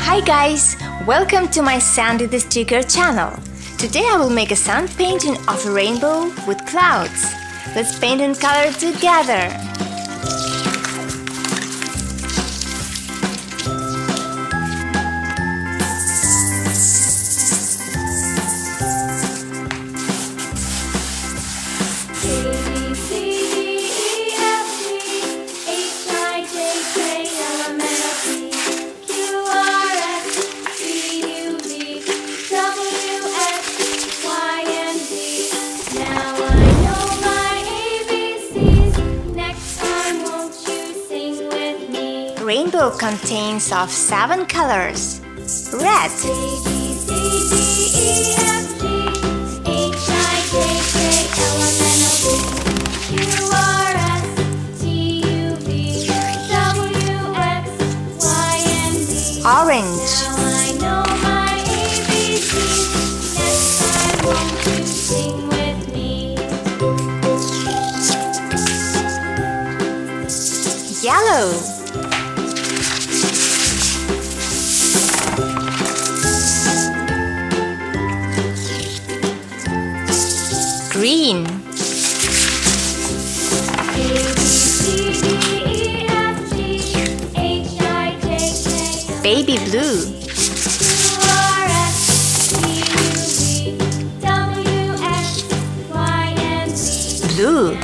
Hi guys, welcome to my Sand with the Sticker channel. Today I will make a sand painting of a rainbow with clouds. Let's paint and color together. Rainbow contains of 7 colors. Red, orange, yellow, green, baby blue, blue,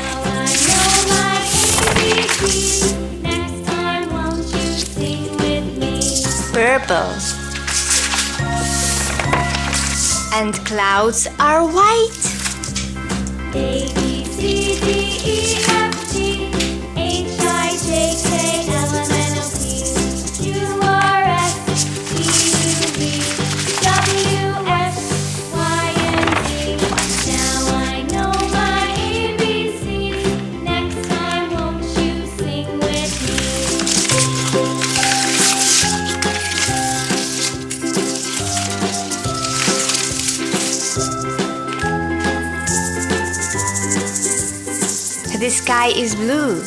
purple, and clouds are white. A, B, C, D, E, F, G, H, I, J, K, L, M, N, O, P, Q, R, S, T, U, V, W, X, Y, and Z. Now I know my ABCs. Next time, won't you sing with me? The sky is blue.